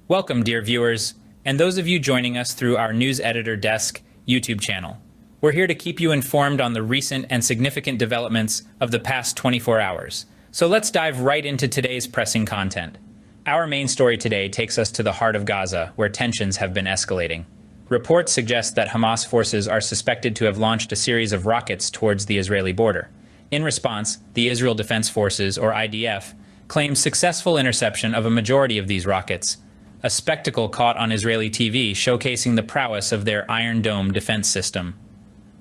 Welcome, dear viewers, and those of you joining us through our News Editor Desk YouTube channel. We're here to keep you informed on the recent and significant developments of the past 24 hours. So let's dive right into today's pressing content. Our main story today takes us to the heart of Gaza, where tensions have been escalating. Reports suggest that Hamas forces are suspected to have launched a series of rockets towards the Israeli border. In response, the Israel Defense Forces, or IDF, claims successful interception of a majority of these rockets, a spectacle caught on Israeli TV showcasing the prowess of their Iron Dome defense system.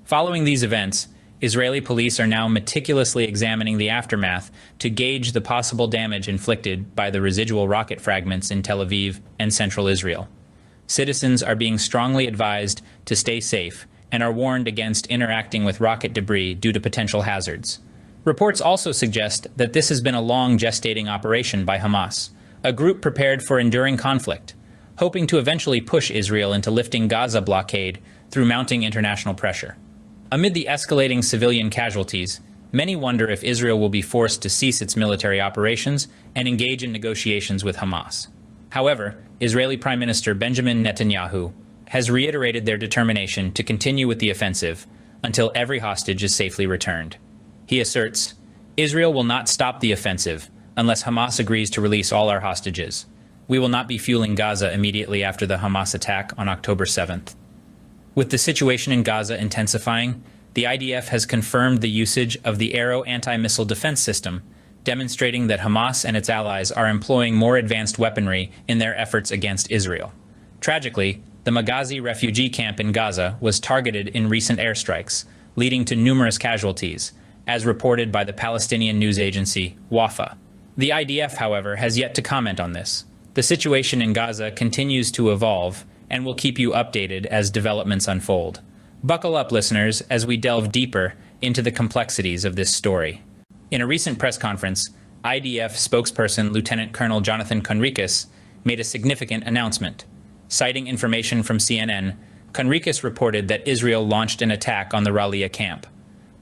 Following these events, Israeli police are now meticulously examining the aftermath to gauge the possible damage inflicted by the residual rocket fragments in Tel Aviv and central Israel. Citizens are being strongly advised to stay safe and are warned against interacting with rocket debris due to potential hazards. Reports also suggest that this has been a long gestating operation by Hamas, a group prepared for enduring conflict, hoping to eventually push Israel into lifting Gaza blockade through mounting international pressure. Amid the escalating civilian casualties, many wonder if Israel will be forced to cease its military operations and engage in negotiations with Hamas. However, Israeli Prime Minister Benjamin Netanyahu has reiterated their determination to continue with the offensive until every hostage is safely returned. He asserts, "Israel will not stop the offensive unless Hamas agrees to release all our hostages. We will not be fueling Gaza immediately after the Hamas attack on October 7th. With the situation in Gaza intensifying, the IDF has confirmed the usage of the Arrow anti-missile defense system, demonstrating that Hamas and its allies are employing more advanced weaponry in their efforts against Israel. Tragically, the Maghazi refugee camp in Gaza was targeted in recent airstrikes, leading to numerous casualties, as reported by the Palestinian news agency Wafa. The IDF, however, has yet to comment on this. The situation in Gaza continues to evolve, and we'll keep you updated as developments unfold. Buckle up, listeners, as we delve deeper into the complexities of this story. In a recent press conference, IDF spokesperson Lieutenant Colonel Jonathan Conricus made a significant announcement. Citing information from CNN, Conricus reported that Israel launched an attack on the Ra'aliyah camp.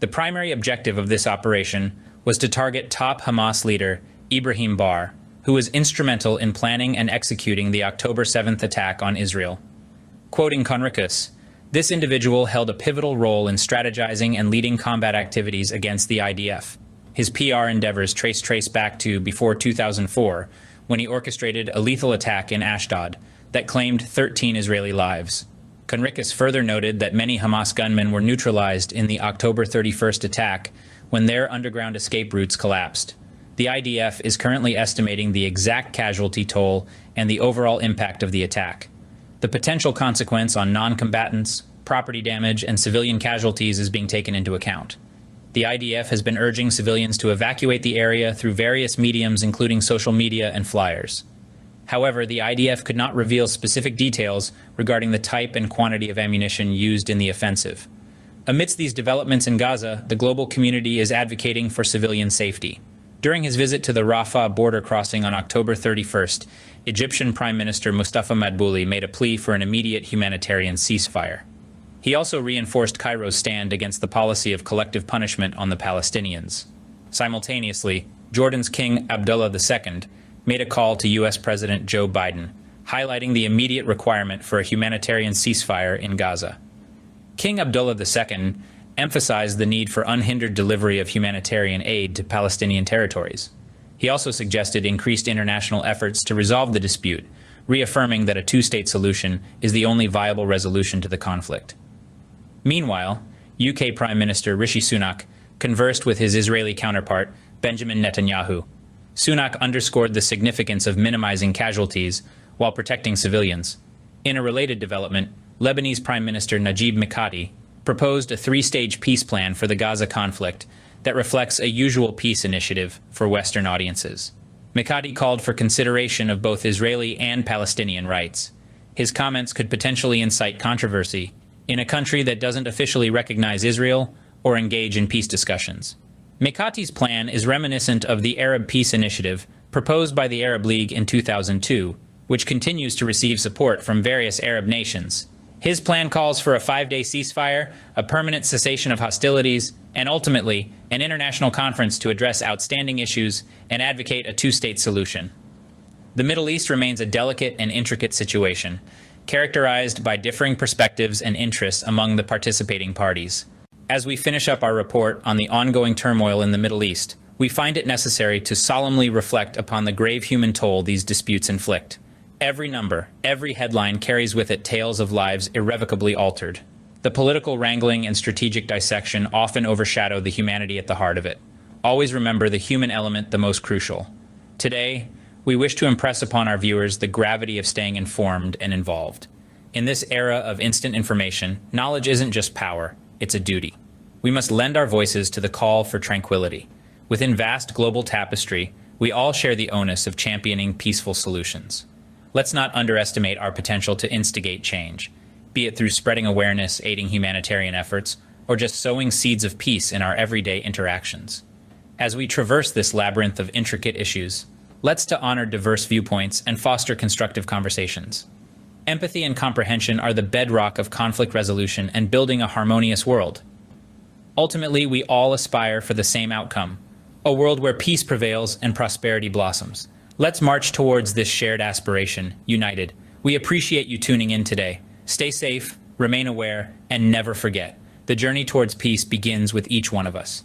The primary objective of this operation was to target top Hamas leader Ibrahim Bar, who was instrumental in planning and executing the October 7th attack on Israel. Quoting Conricus, "This individual held a pivotal role in strategizing and leading combat activities against the IDF. His PR endeavors trace back to before 2004, when he orchestrated a lethal attack in Ashdod that claimed 13 Israeli lives." Conricus further noted that many Hamas gunmen were neutralized in the October 31st attack when their underground escape routes collapsed. The IDF is currently estimating the exact casualty toll and the overall impact of the attack. The potential consequence on non-combatants, property damage, and civilian casualties is being taken into account. The IDF has been urging civilians to evacuate the area through various mediums, including social media and flyers. However, the IDF could not reveal specific details regarding the type and quantity of ammunition used in the offensive. Amidst these developments in Gaza, the global community is advocating for civilian safety. During his visit to the Rafah border crossing on October 31st, Egyptian Prime Minister Mustafa Madbouli made a plea for an immediate humanitarian ceasefire. He also reinforced Cairo's stand against the policy of collective punishment on the Palestinians. Simultaneously, Jordan's King Abdullah II made a call to U.S. President Joe Biden, highlighting the immediate requirement for a humanitarian ceasefire in Gaza. King Abdullah II emphasized the need for unhindered delivery of humanitarian aid to Palestinian territories. He also suggested increased international efforts to resolve the dispute, reaffirming that a two-state solution is the only viable resolution to the conflict. Meanwhile, UK Prime Minister Rishi Sunak conversed with his Israeli counterpart, Benjamin Netanyahu. Sunak underscored the significance of minimizing casualties while protecting civilians. In a related development, Lebanese Prime Minister Najib Mikati proposed a three-stage peace plan for the Gaza conflict that reflects a usual peace initiative for Western audiences. Mikati called for consideration of both Israeli and Palestinian rights. His comments could potentially incite controversy in a country that doesn't officially recognize Israel or engage in peace discussions. Mikati's plan is reminiscent of the Arab Peace Initiative proposed by the Arab League in 2002, which continues to receive support from various Arab nations. His plan calls for a 5-day ceasefire, a permanent cessation of hostilities, and ultimately, an international conference to address outstanding issues and advocate a two-state solution. The Middle East remains a delicate and intricate situation, characterized by differing perspectives and interests among the participating parties. As we finish up our report on the ongoing turmoil in the Middle East, we find it necessary to solemnly reflect upon the grave human toll these disputes inflict. Every number, every headline carries with it tales of lives irrevocably altered. The political wrangling and strategic dissection often overshadow the humanity at the heart of it. Always remember the human element the most crucial. Today, we wish to impress upon our viewers the gravity of staying informed and involved. In this era of instant information, knowledge isn't just power, it's a duty. We must lend our voices to the call for tranquility. Within vast global tapestry, we all share the onus of championing peaceful solutions. Let's not underestimate our potential to instigate change, be it through spreading awareness, aiding humanitarian efforts, or just sowing seeds of peace in our everyday interactions. As we traverse this labyrinth of intricate issues, let's to honor diverse viewpoints and foster constructive conversations. Empathy and comprehension are the bedrock of conflict resolution and building a harmonious world. Ultimately, we all aspire for the same outcome, a world where peace prevails and prosperity blossoms. Let's march towards this shared aspiration, united. We appreciate you tuning in today. Stay safe, remain aware, and never forget, the journey towards peace begins with each one of us.